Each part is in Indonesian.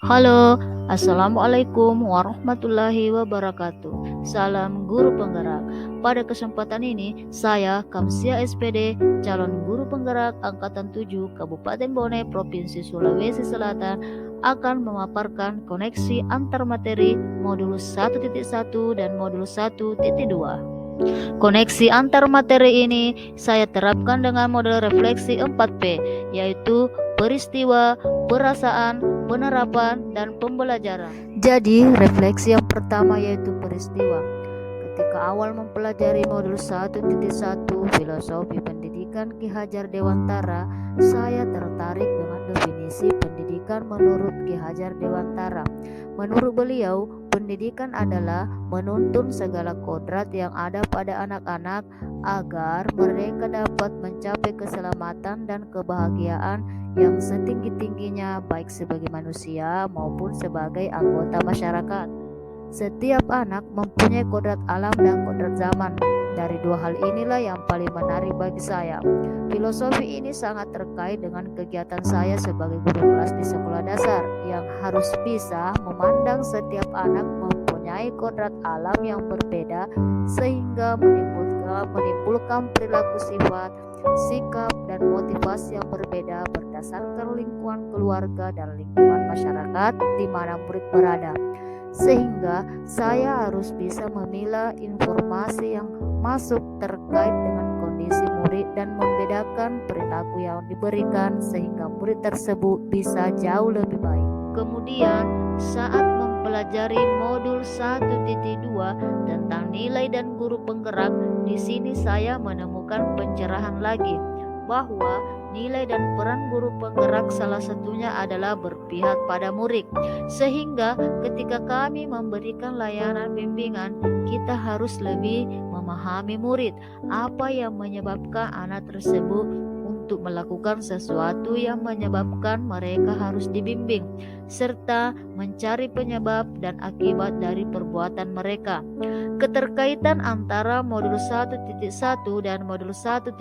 Halo, Assalamualaikum warahmatullahi wabarakatuh. Salam guru penggerak. Pada kesempatan ini, saya Kamsia SPD, calon guru penggerak Angkatan 7 Kabupaten Bone, Provinsi Sulawesi Selatan, akan memaparkan koneksi antar materi modul 1.1 dan modul 1.2. Koneksi antar materi ini saya terapkan dengan model refleksi 4P, yaitu peristiwa, perasaan, penerapan, dan pembelajaran. Jadi, refleksi yang pertama yaitu peristiwa. Ketika awal mempelajari modul 1.1 Filosofi Pendidikan Ki Hajar Dewantara, saya tertarik dengan definisi pendidikan menurut Ki Hajar Dewantara. Menurut beliau, pendidikan adalah menuntun segala kodrat yang ada pada anak-anak agar mereka dapat mencapai keselamatan dan kebahagiaan yang setinggi-tingginya, baik sebagai manusia maupun sebagai anggota masyarakat. Setiap anak mempunyai kodrat alam dan kodrat zaman. Dari dua hal inilah yang paling menarik bagi saya. Filosofi ini sangat terkait dengan kegiatan saya sebagai guru kelas di sekolah dasar, yang harus bisa memandang setiap anak mempunyai kodrat alam yang berbeda, sehingga menimbulkan perilaku, sifat, sikap, dan motivasi yang berbeda berdasarkan lingkungan keluarga dan lingkungan masyarakat di mana murid berada. Sehingga saya harus bisa memilah informasi yang masuk terkait dengan kondisi murid dan membedakan perilaku yang diberikan sehingga murid tersebut bisa jauh lebih baik. Kemudian saat mempelajari modul 1.2 tentang nilai dan guru penggerak, di sini saya menemukan pencerahan lagi bahwa nilai dan peran guru penggerak salah satunya adalah berpihak pada murid. Sehingga ketika kami memberikan layanan bimbingan, kita harus lebih memahami murid, apa yang menyebabkan anak tersebut untuk melakukan sesuatu yang menyebabkan mereka harus dibimbing, serta mencari penyebab dan akibat dari perbuatan mereka. Keterkaitan antara modul 1.1 dan modul 1.2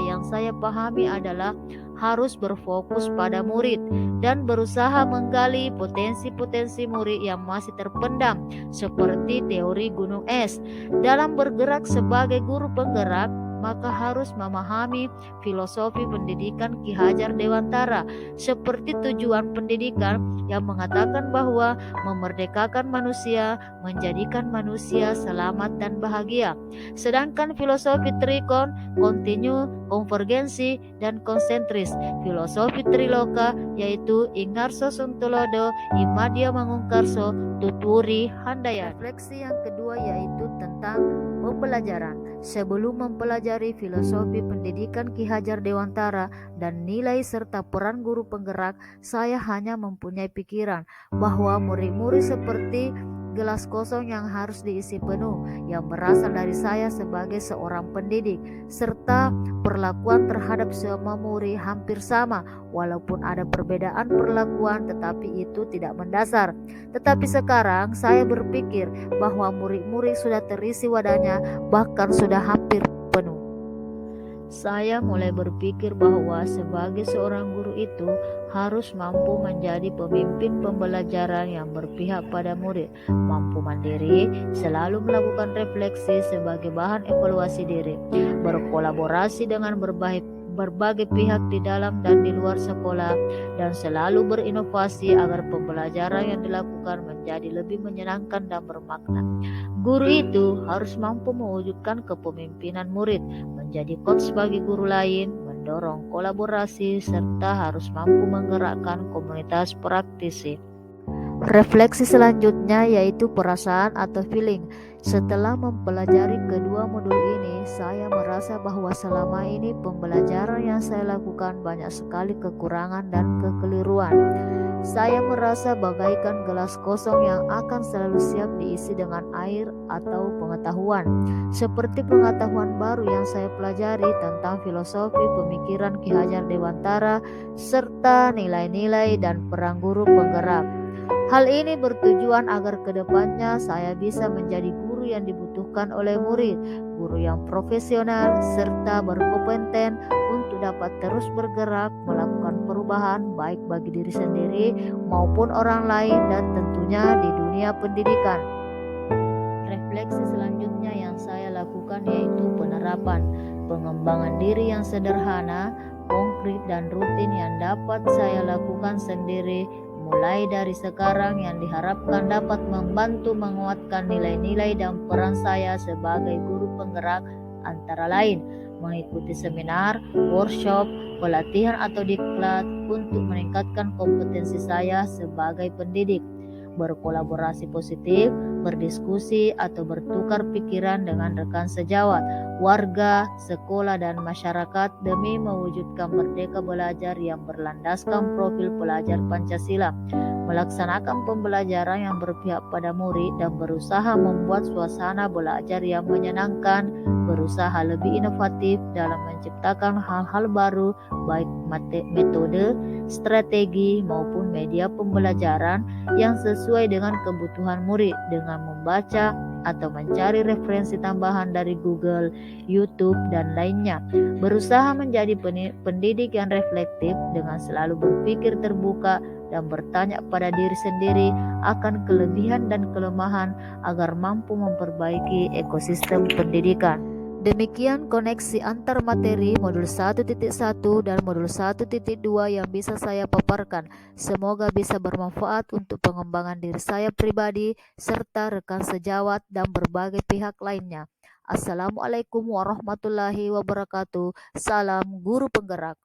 yang saya pahami adalah harus berfokus pada murid dan berusaha menggali potensi-potensi murid yang masih terpendam, seperti teori gunung es. Dalam bergerak sebagai guru penggerak, maka harus memahami filosofi pendidikan Ki Hajar Dewantara, seperti tujuan pendidikan yang mengatakan bahwa memerdekakan manusia, menjadikan manusia selamat dan bahagia. Sedangkan filosofi trikon, kontinu, konvergensi, dan konsentris. Filosofi triloka yaitu Ingarso Suntolodo, Imadia Mangungkarso, Tuturi Handayani. Refleksi yang kedua yaitu tentang pembelajaran. Sebelum mempelajari filosofi pendidikan Ki Hajar Dewantara dan nilai serta peran guru penggerak, saya hanya mempunyai pikiran bahwa murid-murid seperti gelas kosong yang harus diisi penuh, yang berasal dari saya sebagai seorang pendidik, serta perlakuan terhadap semua murid hampir sama, walaupun ada perbedaan perlakuan, tetapi itu tidak mendasar. Tetapi sekarang saya berpikir bahwa murid-murid sudah terisi wadahnya, bahkan sudah hampir penuh. Saya mulai berpikir bahwa sebagai seorang guru itu harus mampu menjadi pemimpin pembelajaran yang berpihak pada murid, mampu mandiri, selalu melakukan refleksi sebagai bahan evaluasi diri, berkolaborasi dengan berbagai pihak di dalam dan di luar sekolah, dan selalu berinovasi agar pembelajaran yang dilakukan menjadi lebih menyenangkan dan bermakna. Guru itu harus mampu mewujudkan kepemimpinan murid, menjadi coach bagi guru lain, mendorong kolaborasi, serta harus mampu menggerakkan komunitas praktisi. Refleksi selanjutnya yaitu perasaan atau feeling. Setelah mempelajari kedua modul ini, saya merasa bahwa selama ini pembelajaran yang saya lakukan banyak sekali kekurangan dan kekeliruan. Saya merasa bagaikan gelas kosong yang akan selalu siap diisi dengan air atau pengetahuan, seperti pengetahuan baru yang saya pelajari tentang filosofi pemikiran Ki Hajar Dewantara serta nilai-nilai dan peran guru penggerak. Hal ini bertujuan agar kedepannya saya bisa menjadi guru yang dibutuhkan oleh murid, guru yang profesional serta berkompeten untuk dapat terus bergerak melakukan perubahan baik bagi diri sendiri maupun orang lain dan tentunya di dunia pendidikan. Refleksi selanjutnya yang saya lakukan yaitu penerapan pengembangan diri yang sederhana, konkret dan rutin yang dapat saya lakukan sendiri mulai dari sekarang yang diharapkan dapat membantu menguatkan nilai-nilai dan peran saya sebagai guru penggerak, antara lain mengikuti seminar, workshop, pelatihan atau diklat untuk meningkatkan kompetensi saya sebagai pendidik, berkolaborasi positif, berdiskusi atau bertukar pikiran dengan rekan sejawat, warga, sekolah, dan masyarakat demi mewujudkan merdeka belajar yang berlandaskan profil pelajar Pancasila, melaksanakan pembelajaran yang berpihak pada murid dan berusaha membuat suasana belajar yang menyenangkan, berusaha lebih inovatif dalam menciptakan hal-hal baru baik metode, strategi maupun media pembelajaran yang sesuai dengan kebutuhan murid dengan membaca atau mencari referensi tambahan dari Google, YouTube, dan lainnya. Berusaha menjadi pendidik yang reflektif dengan selalu berpikir terbuka dan bertanya pada diri sendiri akan kelebihan dan kelemahan agar mampu memperbaiki ekosistem pendidikan. Demikian koneksi antar materi modul 1.1 dan modul 1.2 yang bisa saya paparkan. Semoga bisa bermanfaat untuk pengembangan diri saya pribadi serta rekan sejawat dan berbagai pihak lainnya. Assalamualaikum warahmatullahi wabarakatuh. Salam guru penggerak.